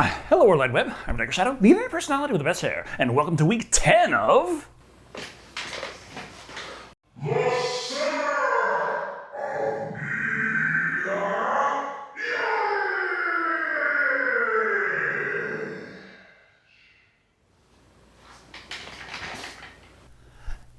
Hello World Wide Web, I'm Dr. Shado, the internet personality with the best hair, and welcome to week 10 of...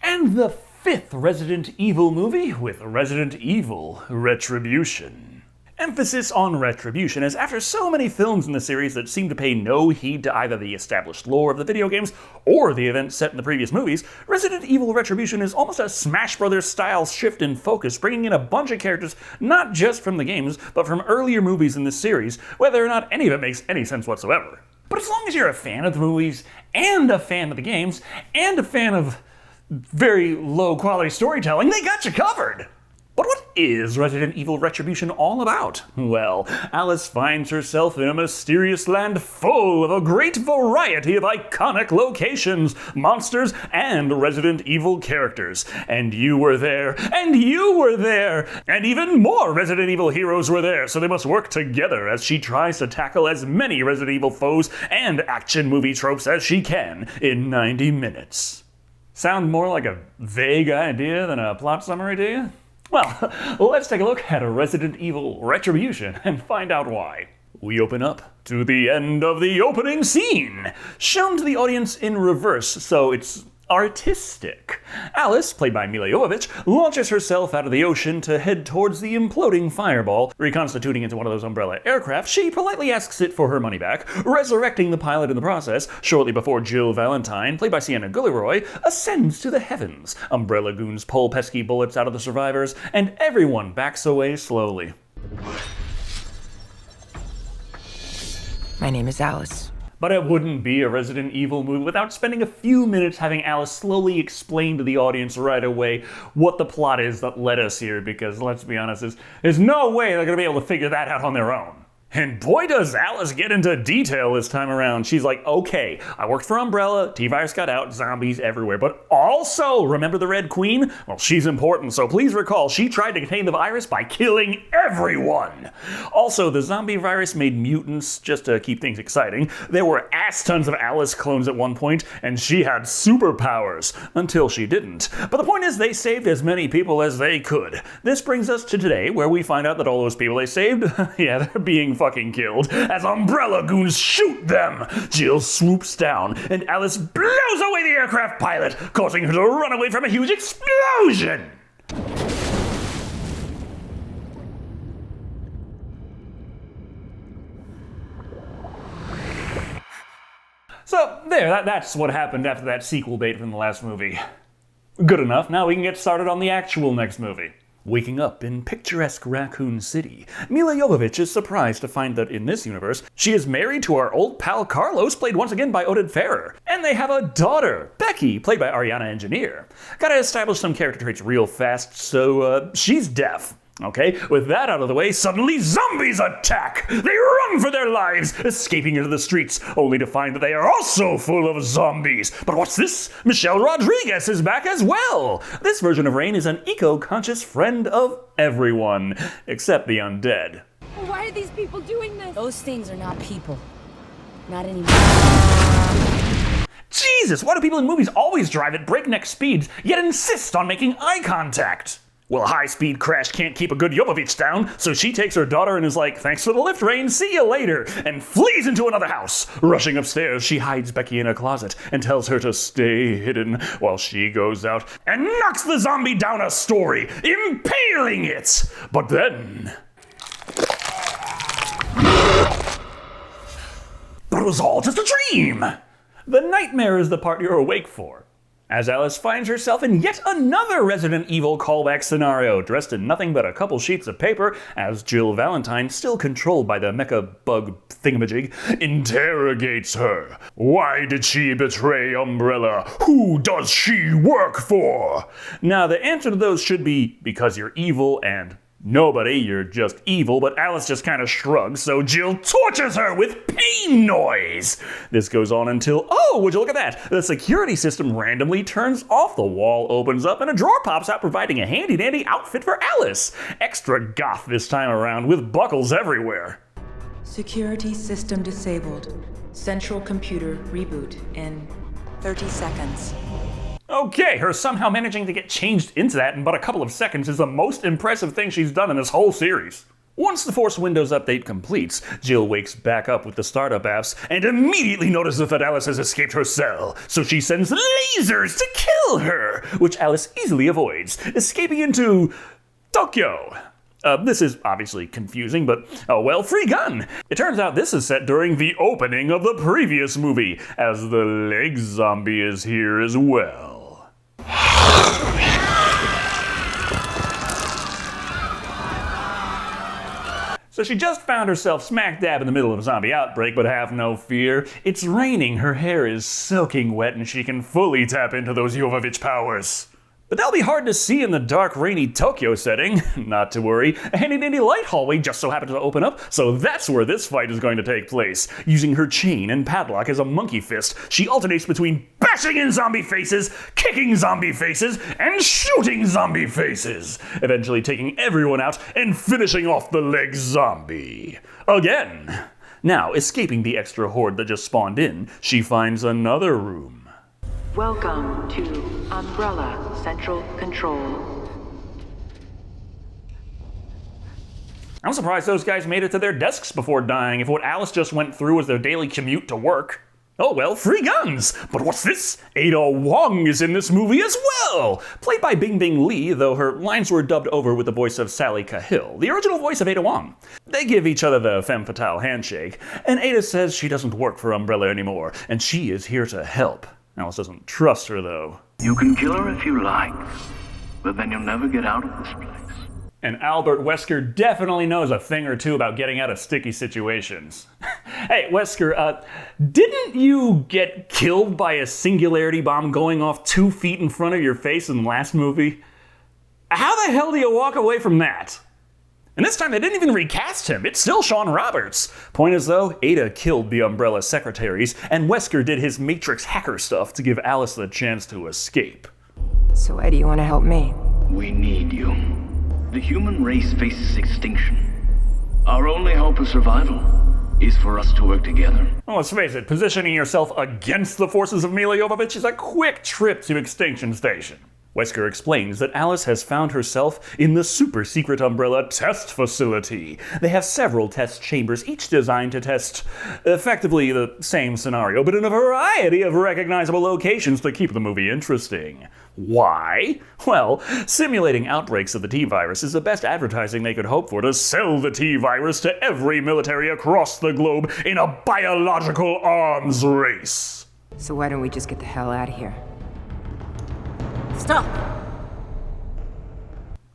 And the 5th Resident Evil movie with Resident Evil Retribution. Emphasis on Retribution, as after so many films in the series that seem to pay no heed to either the established lore of the video games or the events set in the previous movies, Resident Evil Retribution is almost a Smash Brothers style shift in focus, bringing in a bunch of characters not just from the games, but from earlier movies in this series, whether or not any of it makes any sense whatsoever. But as long as you're a fan of the movies, and a fan of the games, and a fan of very low quality storytelling, they got you covered! But what is Resident Evil Retribution all about? Well, Alice finds herself in a mysterious land full of a great variety of iconic locations, monsters, and Resident Evil characters. And you were there, and you were there, and even more Resident Evil heroes were there, so they must work together as she tries to tackle as many Resident Evil foes and action movie tropes as she can in 90 minutes. Sound more like a vague idea than a plot summary to you? Well, let's take a look at Resident Evil Retribution and find out why. We open up to the end of the opening scene, shown to the audience in reverse, so it's artistic. Alice, played by Milla Jovovich, launches herself out of the ocean to head towards the imploding fireball. Reconstituting into one of those umbrella aircraft, she politely asks it for her money back, resurrecting the pilot in the process, shortly before Jill Valentine, played by Sienna Gilroy, ascends to the heavens. Umbrella goons pull pesky bullets out of the survivors, and everyone backs away slowly. My name is Alice. But it wouldn't be a Resident Evil movie without spending a few minutes having Alice slowly explain to the audience right away what the plot is that led us here, because let's be honest, there's no way they're gonna be able to figure that out on their own. And boy does Alice get into detail this time around. She's like, okay, I worked for Umbrella, T-Virus got out, zombies everywhere, but also, remember the Red Queen? Well, she's important, so please recall, she tried to contain the virus by killing everyone. Also, the zombie virus made mutants just to keep things exciting. There were ass tons of Alice clones at one point, and she had superpowers, until she didn't. But the point is, they saved as many people as they could. This brings us to today, where we find out that all those people they saved, yeah, they're being fucking killed as Umbrella goons shoot them. Jill swoops down and Alice blows away the aircraft pilot, causing her to run away from a huge explosion. So there, that's what happened after that sequel bait from the last movie. Good enough, now we can get started on the actual next movie. Waking up in picturesque Racoon City, Milla Jovovich is surprised to find that in this universe, she is married to our old pal Carlos, played once again by Oded Fehr. And they have a daughter, Becky, played by Ariana Engineer. Gotta establish some character traits real fast, so she's deaf. Okay, with that out of the way, suddenly zombies attack! They run for their lives, escaping into the streets, only to find that they are also full of zombies. But what's this? Michelle Rodriguez is back as well! This version of Rain is an eco-conscious friend of everyone, except the undead. Why are these people doing this? Those things are not people. Not anymore. Jesus, why do people in movies always drive at breakneck speeds, yet insist on making eye contact? Well, a high-speed crash can't keep a good Jovovich down, so she takes her daughter and is like, thanks for the lift, Rain, see you later, and flees into another house. Rushing upstairs, she hides Becky in a closet and tells her to stay hidden while she goes out and knocks the zombie down a story, impaling it. But then... But it was all just a dream! The nightmare is the part you're awake for, as Alice finds herself in yet another Resident Evil callback scenario, dressed in nothing but a couple sheets of paper, as Jill Valentine, still controlled by the mecha bug thingamajig, interrogates her. Why did she betray Umbrella? Who does she work for? Now, the answer to those should be because you're evil and nobody, you're just evil, but Alice just kind of shrugs, so Jill tortures her with pain noise. This goes on until, oh, would you look at that? The security system randomly turns off, the wall opens up, and a drawer pops out providing a handy-dandy outfit for Alice. Extra goth this time around, with buckles everywhere. Security system disabled. Central computer reboot in 30 seconds. Okay, her somehow managing to get changed into that in but a couple of seconds is the most impressive thing she's done in this whole series. Once the Force Windows update completes, Jill wakes back up with the startup apps and immediately notices that Alice has escaped her cell, so she sends lasers to kill her, which Alice easily avoids, escaping into Tokyo. This is obviously confusing, but oh well, free gun! It turns out this is set during the opening of the previous movie, as the leg zombie is here as well. So she just found herself smack dab in the middle of a zombie outbreak, but have no fear. It's raining, her hair is soaking wet, and she can fully tap into those Jovovich powers. But they'll be hard to see in the dark, rainy Tokyo setting. Not to worry, a handy-dandy light hallway just so happens to open up, so that's where this fight is going to take place. Using her chain and padlock as a monkey fist, she alternates between bashing in zombie faces, kicking zombie faces, and shooting zombie faces, eventually taking everyone out and finishing off the leg zombie. Again. Now, escaping the extra horde that just spawned in, she finds another room. Welcome to Umbrella Central Control. I'm surprised those guys made it to their desks before dying if what Alice just went through was their daily commute to work. Oh well, free guns! But what's this? Ada Wong is in this movie as well! Played by Bingbing Lee, though her lines were dubbed over with the voice of Sally Cahill, the original voice of Ada Wong. They give each other the femme fatale handshake, and Ada says she doesn't work for Umbrella anymore, and she is here to help. Alice doesn't trust her, though. You can kill her if you like, but then you'll never get out of this place. And Albert Wesker definitely knows a thing or two about getting out of sticky situations. Hey, Wesker, didn't you get killed by a singularity bomb going off 2 feet in front of your face in the last movie? How the hell do you walk away from that? And this time they didn't even recast him, it's still Sean Roberts. Point is though, Ada killed the Umbrella secretaries, and Wesker did his Matrix hacker stuff to give Alice the chance to escape. So why do you want to help me? We need you. The human race faces extinction. Our only hope of survival is for us to work together. Well, let's face it, positioning yourself against the forces of Milla Jovovich is a quick trip to Extinction Station. Wesker explains that Alice has found herself in the super-secret Umbrella test facility. They have several test chambers, each designed to test effectively the same scenario, but in a variety of recognizable locations to keep the movie interesting. Why? Well, simulating outbreaks of the T-virus is the best advertising they could hope for to sell the T-virus to every military across the globe in a biological arms race. So why don't we just get the hell out of here? Stop!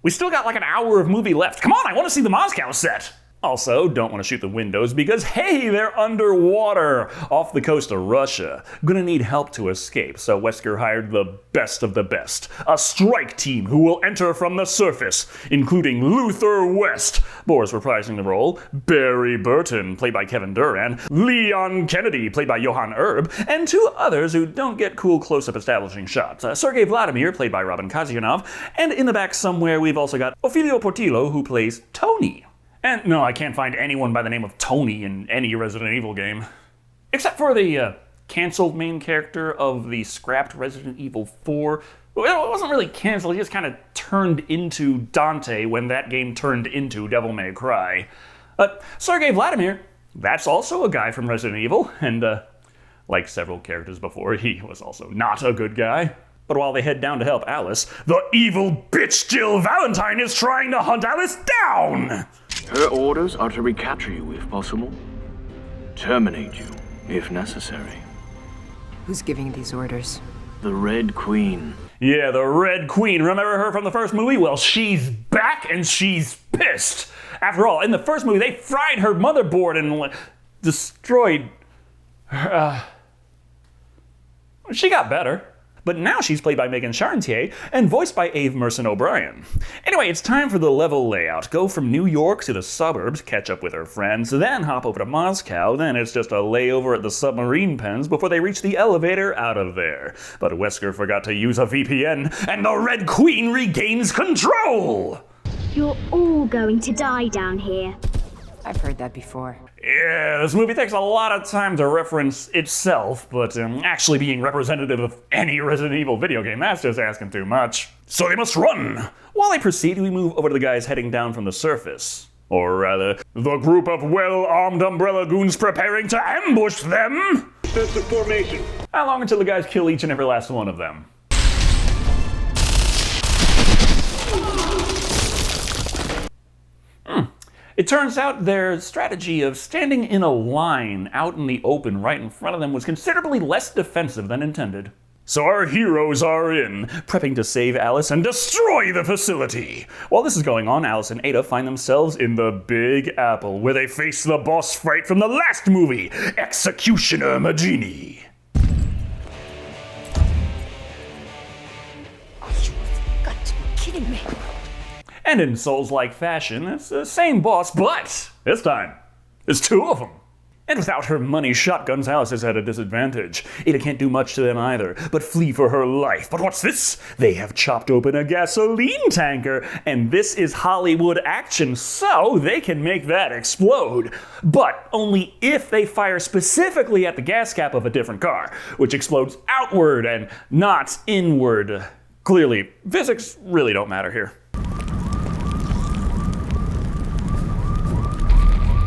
We still got like an hour of movie left. Come on, I want to see the Moscow set! Also, don't want to shoot the windows because, hey, they're underwater off the coast of Russia. Gonna need help to escape, so Wesker hired the best of the best. A strike team who will enter from the surface, including Luther West, Boris reprising the role, Barry Burton, played by Kevin Durand, Leon Kennedy, played by Johan Erb, and 2 others who don't get cool close-up establishing shots. Sergei Vladimir, played by Robin Kazyanov, and in the back somewhere we've also got Ofelio Portillo, who plays Tony. And no, I can't find anyone by the name of Tony in any Resident Evil game. Except for the canceled main character of the scrapped Resident Evil 4. Well, it wasn't really canceled, he just kind of turned into Dante when that game turned into Devil May Cry. Sergei Vladimir, that's also a guy from Resident Evil, and like several characters before, he was also not a good guy. But while they head down to help Alice, the evil bitch Jill Valentine is trying to hunt Alice down! Her orders are to recapture you if possible. Terminate you if necessary. Who's giving these orders? The Red Queen. Yeah, the Red Queen. Remember her from the first movie? Well, she's back and she's pissed. After all, in the first movie, they fried her motherboard and destroyed her. She got better. But now she's played by Megan Chartier and voiced by Ave Merson O'Brien. Anyway, it's time for the level layout. Go from New York to the suburbs, catch up with her friends, then hop over to Moscow, then it's just a layover at the submarine pens before they reach the elevator out of there. But Wesker forgot to use a VPN, and the Red Queen regains control! You're all going to die down here. I've heard that before. Yeah, this movie takes a lot of time to reference itself, but actually being representative of any Resident Evil video game, that's just asking too much. So they must run! While they proceed, we move over to the guys heading down from the surface. Or rather, the group of well-armed Umbrella goons preparing to ambush them! Defensive formation. How long until the guys kill each and every last one of them? It turns out their strategy of standing in a line out in the open right in front of them was considerably less defensive than intended. So our heroes are in, prepping to save Alice and destroy the facility. While this is going on, Alice and Ada find themselves in the Big Apple, where they face the boss fight from the last movie, Executioner Magini. You've got to be kidding me. And in Souls-like fashion, it's the same boss, but this time, there's two of them. And without her money shotguns, Alice is at a disadvantage. Ada can't do much to them either, but flee for her life. But what's this? They have chopped open a gasoline tanker, and this is Hollywood action, so they can make that explode. But only if they fire specifically at the gas cap of a different car, which explodes outward and not inward. Clearly, physics really don't matter here.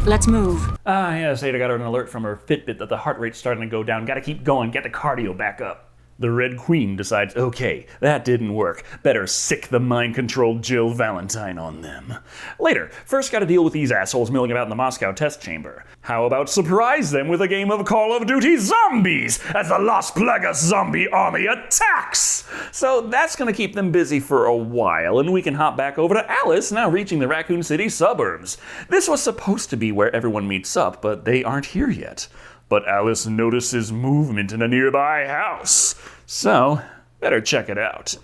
Let's move. Ah, yes, Ada got an alert from her Fitbit that the heart rate's starting to go down. Gotta keep going, get the cardio back up. The Red Queen decides, okay, that didn't work. Better sick the mind-controlled Jill Valentine on them. Later, first gotta deal with these assholes milling about in the Moscow test chamber. How about surprise them with a game of Call of Duty Zombies as the Las Plagas zombie army attacks? So that's gonna keep them busy for a while, and we can hop back over to Alice, now reaching the Raccoon City suburbs. This was supposed to be where everyone meets up, but they aren't here yet. But Alice notices movement in a nearby house. So, better check it out.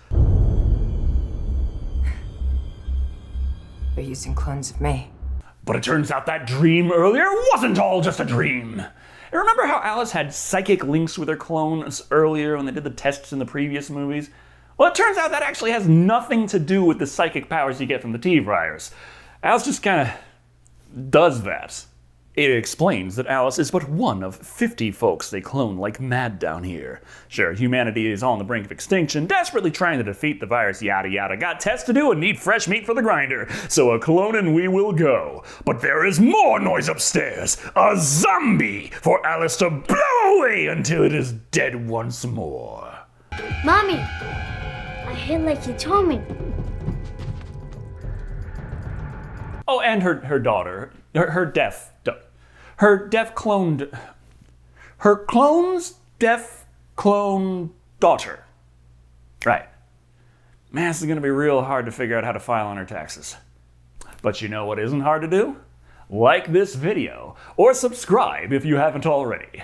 They're using clones of me. But it turns out that dream earlier wasn't all just a dream. And remember how Alice had psychic links with her clones earlier when they did the tests in the previous movies? Well, it turns out that actually has nothing to do with the psychic powers you get from the T-virus. Alice just kind of does that. It explains that Alice is but one of 50 folks they clone like mad down here. Sure, humanity is on the brink of extinction, desperately trying to defeat the virus, yada yada. Got tests to do and need fresh meat for the grinder, so a cloning we will go. But there is more noise upstairs, a zombie for Alice to blow away until it is dead once more. Mommy, I hear like you told me. Oh, and her daughter, her clone's deaf clone daughter. Right. Man, this is gonna be real hard to figure out how to file on her taxes. But you know what isn't hard to do? Like this video, or subscribe if you haven't already.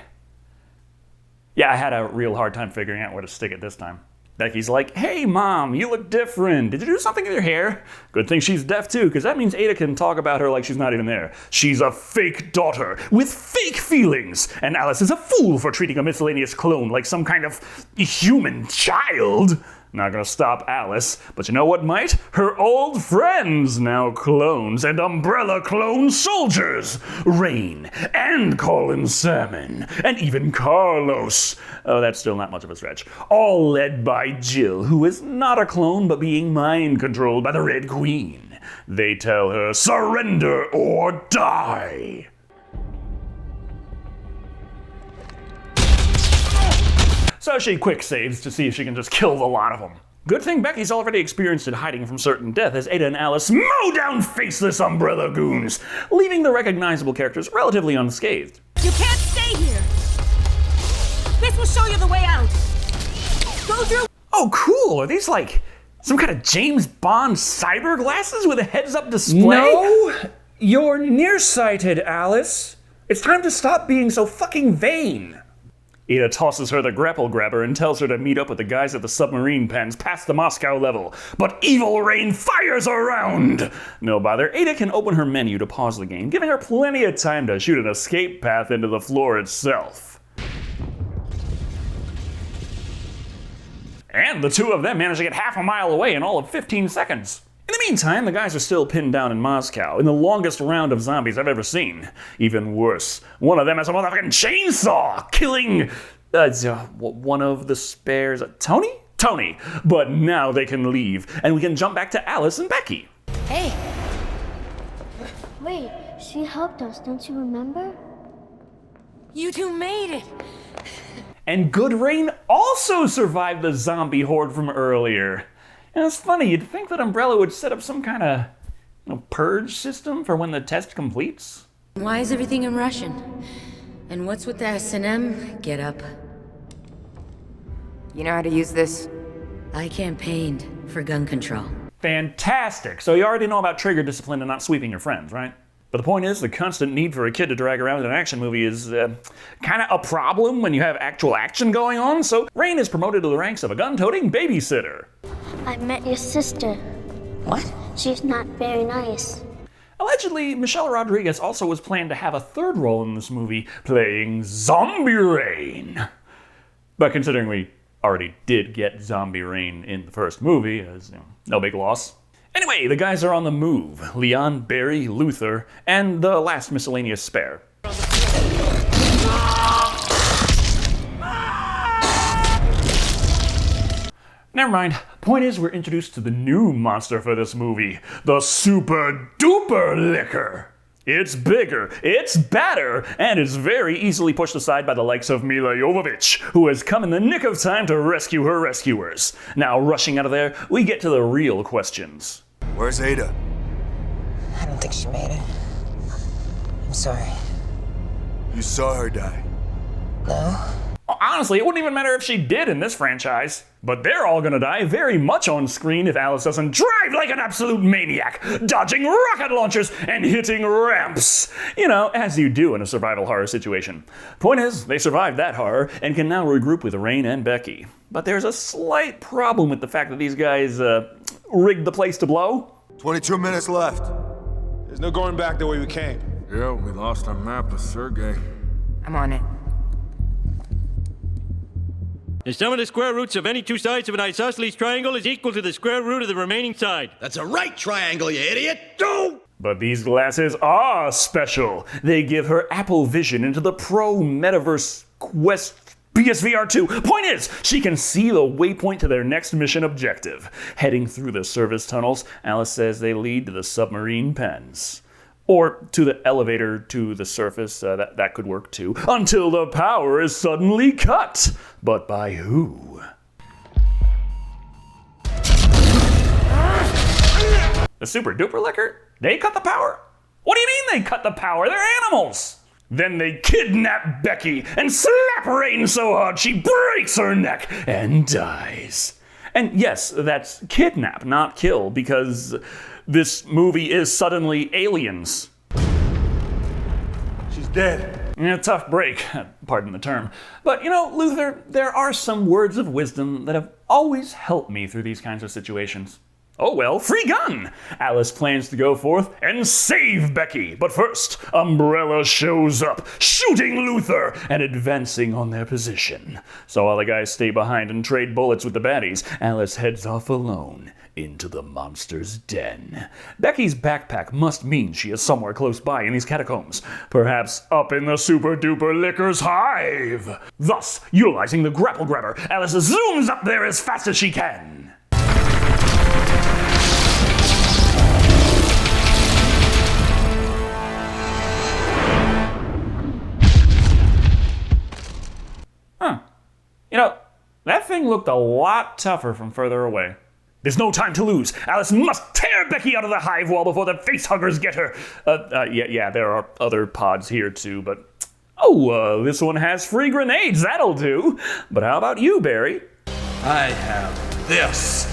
Yeah, I had a real hard time figuring out where to stick it this time. Becky's like, hey mom, you look different. Did you do something with your hair? Good thing she's deaf too, because that means Ada can talk about her like she's not even there. She's a fake daughter with fake feelings, and Alice is a fool for treating a miscellaneous clone like some kind of human child. Not gonna stop Alice, but you know what might? Her old friends, now clones and Umbrella clone soldiers. Rain and Colin Salmon, and even Carlos. Oh, that's still not much of a stretch. All led by Jill, who is not a clone but being mind-controlled by the Red Queen. They tell her, surrender or die. So she quick saves to see if she can just kill the lot of them. Good thing Becky's already experienced in hiding from certain death as Ada and Alice mow down faceless Umbrella goons, leaving the recognizable characters relatively unscathed. You can't stay here. This will show you the way out. Go through. Oh, cool. Are these like some kind of James Bond cyber glasses with a heads-up display? No, you're nearsighted, Alice. It's time to stop being so fucking vain. Ada tosses her the grapple grabber and tells her to meet up with the guys at the submarine pens past the Moscow level. But evil rain fires around! No bother, Ada can open her menu to pause the game, giving her plenty of time to shoot an escape path into the floor itself. And the two of them manage to get half a mile away in all of 15 seconds. In the meantime, the guys are still pinned down in Moscow, in the longest round of zombies I've ever seen. Even worse, one of them has a motherfucking chainsaw, killing one of the spares. Tony? Tony. But now they can leave, and we can jump back to Alice and Becky. Hey! Wait, she helped us, don't you remember? You two made it! And Good Rain also survived the zombie horde from earlier. And it's funny, you'd think that Umbrella would set up some kind of purge system for when the test completes. Why is everything in Russian? And what's with the S&M get up? You know how to use this? I campaigned for gun control. Fantastic! So you already know about trigger discipline and not sweeping your friends, right? But the point is, the constant need for a kid to drag around in an action movie is kind of a problem when you have actual action going on, so Rain is promoted to the ranks of a gun-toting babysitter. I met your sister. What? She's not very nice. Allegedly, Michelle Rodriguez also was planned to have a third role in this movie, playing Zombie Rain. But considering we already did get Zombie Rain in the first movie, as no big loss. Anyway, the guys are on the move. Leon, Barry, Luther, and the last miscellaneous spare. Never mind. Point is, we're introduced to the new monster for this movie, the Super Duper Licker. It's bigger, it's badder, and it's very easily pushed aside by the likes of Mila Jovovich, who has come in the nick of time to rescue her rescuers. Now, rushing out of there, we get to the real questions. Where's Ada? I don't think she made it. I'm sorry. You saw her die. No? Honestly, it wouldn't even matter if she did in this franchise. But they're all gonna die very much on screen if Alice doesn't drive like an absolute maniac, dodging rocket launchers and hitting ramps. You know, as you do in a survival horror situation. Point is, they survived that horror and can now regroup with Rain and Becky. But there's a slight problem with the fact that these guys, rigged the place to blow. 22 minutes left. There's no going back the way we came. Yeah, we lost our map with Sergey. I'm on it. The sum of the square roots of any two sides of an isosceles triangle is equal to the square root of the remaining side. That's a right triangle, you idiot! Go! But these glasses are special. They give her Apple Vision into the Pro Metaverse Quest PSVR 2. Point is, she can see the waypoint to their next mission objective. Heading through the service tunnels, Alice says they lead to the submarine pens. Or to the elevator to the surface, that could work too. Until the power is suddenly cut. But by who? The Super Duper Licker? They cut the power? What do you mean they cut the power? They're animals! Then they kidnap Becky and slap Rain so hard she breaks her neck and dies. And yes, that's kidnap, not kill, because this movie is suddenly Aliens. She's dead. Yeah, tough break, pardon the term. But you know, Luther, there are some words of wisdom that have always helped me through these kinds of situations. Oh well, free gun! Alice plans to go forth and save Becky. But first, Umbrella shows up, shooting Luther and advancing on their position. So while the guys stay behind and trade bullets with the baddies, Alice heads off alone into the monster's den. Becky's backpack must mean she is somewhere close by in these catacombs, perhaps up in the Super Duper Licker's hive. Thus, utilizing the grapple grabber, Alice zooms up there as fast as she can. You know, that thing looked a lot tougher from further away. There's no time to lose. Alice must tear Becky out of the hive wall before the facehuggers get her. Yeah, there are other pods here too, but... Oh, this one has free grenades, that'll do. But how about you, Barry? I have this.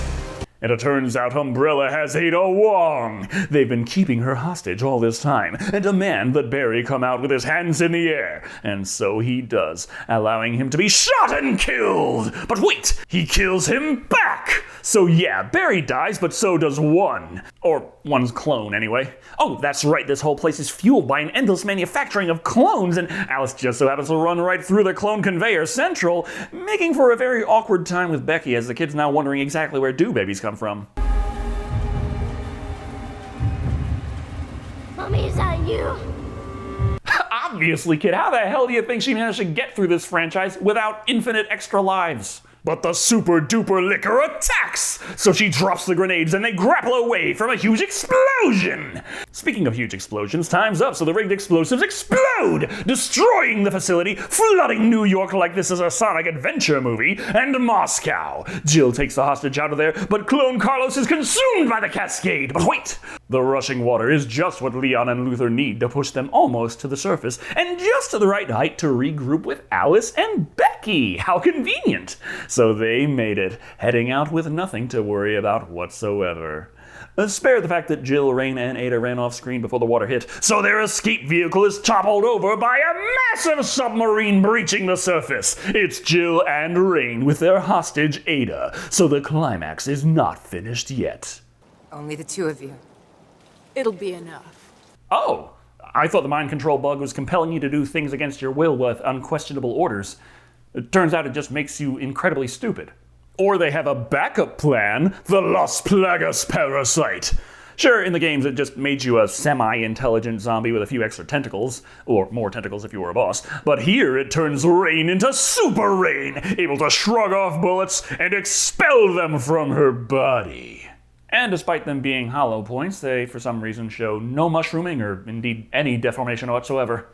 And it turns out Umbrella has Ada Wong. They've been keeping her hostage all this time and demand that Barry come out with his hands in the air. And so he does, allowing him to be shot and killed. But wait, he kills him back. So yeah, Barry dies, but so does one. Or one's clone, anyway. Oh, that's right, this whole place is fueled by an endless manufacturing of clones, and Alice just so happens to run right through the clone conveyor central, making for a very awkward time with Becky as the kid's now wondering exactly where do babies come from. Mommy, is that you? Obviously, kid, how the hell do you think she managed to get through this franchise without infinite extra lives? But the super duper liquor attacks! So she drops the grenades and they grapple away from a huge explosion! Speaking of huge explosions, time's up so the rigged explosives explode, destroying the facility, flooding New York like this is a Sonic adventure movie, and Moscow. Jill takes the hostage out of there, but Clone Carlos is consumed by the cascade. But wait! The rushing water is just what Leon and Luther need to push them almost to the surface, and just to the right height to regroup with Alice and Becky. How convenient! So they made it, heading out with nothing to worry about whatsoever. Spare the fact that Jill, Rain, and Ada ran off screen before the water hit, so their escape vehicle is toppled over by a massive submarine breaching the surface. It's Jill and Rain with their hostage Ada, so the climax is not finished yet. Only the two of you. It'll be enough. Oh, I thought the mind control bug was compelling you to do things against your will with unquestionable orders. It turns out it just makes you incredibly stupid. Or they have a backup plan, the Las Plagas parasite. Sure, in the games it just made you a semi-intelligent zombie with a few extra tentacles, or more tentacles if you were a boss, but here it turns Rain into Super Rain, able to shrug off bullets and expel them from her body. And despite them being hollow points, they for some reason show no mushrooming or indeed any deformation whatsoever.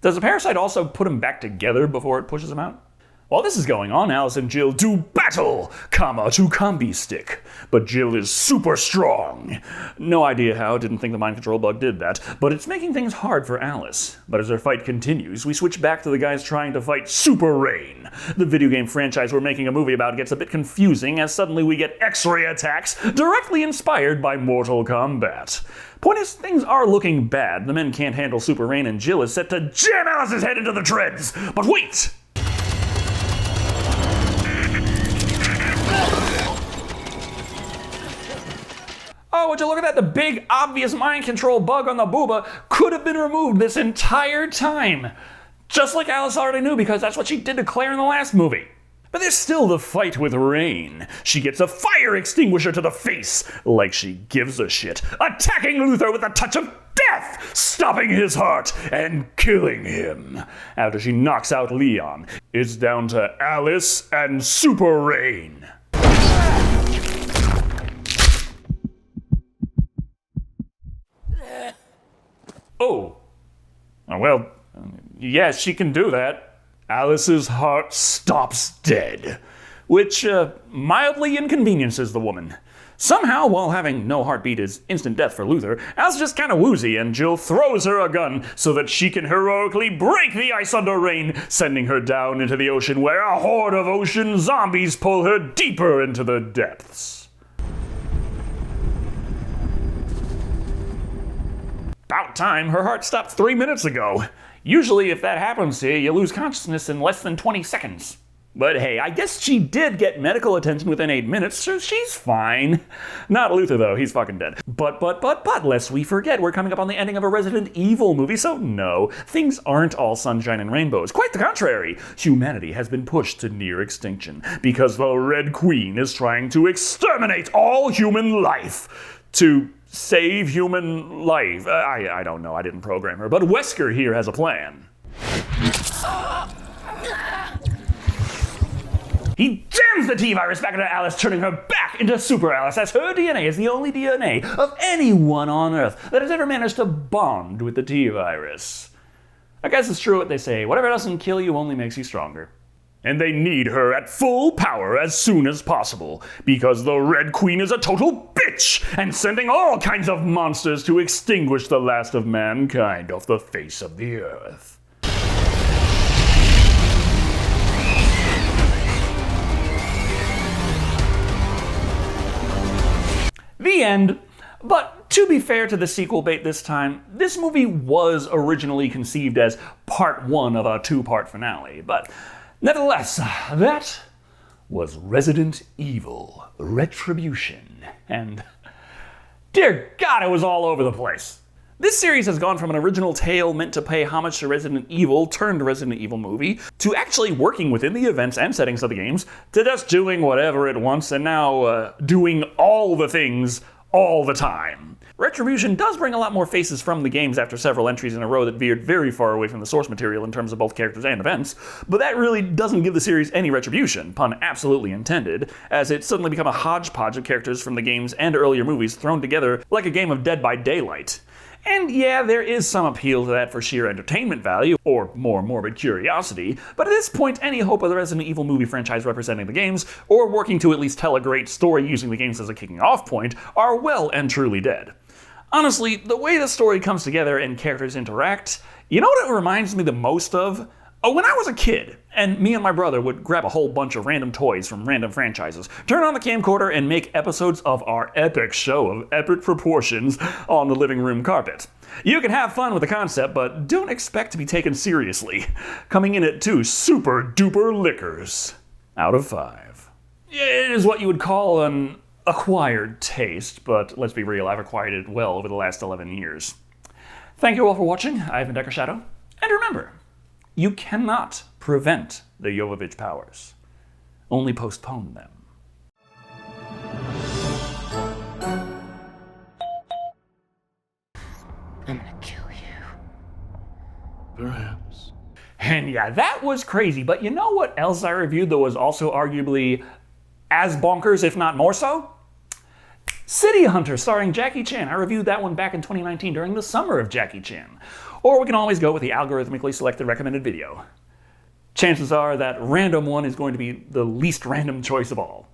Does the parasite also put them back together before it pushes them out? While this is going on, Alice and Jill do battle, to combi stick. But Jill is super strong. No idea how, didn't think the mind control bug did that, but it's making things hard for Alice. But as their fight continues, we switch back to the guys trying to fight Super Rain. The video game franchise we're making a movie about gets a bit confusing as suddenly we get X-ray attacks directly inspired by Mortal Kombat. Point is, things are looking bad. The men can't handle Super Rain and Jill is set to jam Alice's head into the treads. But wait! Oh, would you look at that? The big, obvious mind control bug on the booba could have been removed this entire time. Just like Alice already knew, because that's what she did to Claire in the last movie. But there's still the fight with Rain. She gets a fire extinguisher to the face, like she gives a shit, attacking Luther with a touch of death, stopping his heart and killing him. After she knocks out Leon, it's down to Alice and Super Rain. Oh. Well, yes, she can do that. Alice's heart stops dead, which mildly inconveniences the woman. Somehow, while having no heartbeat is instant death for Luther, Alice is just kind of woozy, and Jill throws her a gun so that she can heroically break the ice under Rain, sending her down into the ocean where a horde of ocean zombies pull her deeper into the depths. About time, her heart stopped 3 minutes ago. Usually if that happens to you, you lose consciousness in less than 20 seconds. But hey, I guess she did get medical attention within 8 minutes, so she's fine. Not Luther though, he's fucking dead. But lest we forget, we're coming up on the ending of a Resident Evil movie, so no, things aren't all sunshine and rainbows. Quite the contrary. Humanity has been pushed to near extinction, because the Red Queen is trying to exterminate all human life. To save human life. I don't know, I didn't program her, but Wesker here has a plan. He jams the T-Virus back into Alice, turning her back into Super Alice, as her DNA is the only DNA of anyone on Earth that has ever managed to bond with the T-Virus. I guess it's true what they say, whatever doesn't kill you only makes you stronger. And they need her at full power as soon as possible, because the Red Queen is a total bitch and sending all kinds of monsters to extinguish the last of mankind off the face of the earth. The end. But to be fair to the sequel bait this time, this movie was originally conceived as part one of a two-part finale, but nevertheless, that was Resident Evil Retribution, and dear God, it was all over the place. This series has gone from an original tale meant to pay homage to Resident Evil turned Resident Evil movie, to actually working within the events and settings of the games, to just doing whatever it wants, and now doing all the things all the time. Retribution does bring a lot more faces from the games after several entries in a row that veered very far away from the source material in terms of both characters and events, but that really doesn't give the series any retribution, pun absolutely intended, as it's suddenly become a hodgepodge of characters from the games and earlier movies thrown together like a game of Dead by Daylight. And yeah, there is some appeal to that for sheer entertainment value, or more morbid curiosity, but at this point any hope of the Resident Evil movie franchise representing the games, or working to at least tell a great story using the games as a kicking off point, are well and truly dead. Honestly, the way the story comes together and characters interact, you know what it reminds me the most of? When I was a kid, and me and my brother would grab a whole bunch of random toys from random franchises, turn on the camcorder, and make episodes of our epic show of epic proportions on the living room carpet. You can have fun with the concept, but don't expect to be taken seriously. Coming in at 2 super duper liquors out of 5. It is what you would call an acquired taste, but let's be real, I've acquired it well over the last 11 years. Thank you all for watching. I've been Decker Shado, and remember, you cannot prevent the Jovovich powers, only postpone them. I'm gonna kill you. Perhaps. And yeah, that was crazy, but you know what else I reviewed that was also arguably as bonkers, if not more so? City Hunter, starring Jackie Chan. I reviewed that one back in 2019 during the summer of Jackie Chan. Or we can always go with the algorithmically selected recommended video. Chances are that random one is going to be the least random choice of all.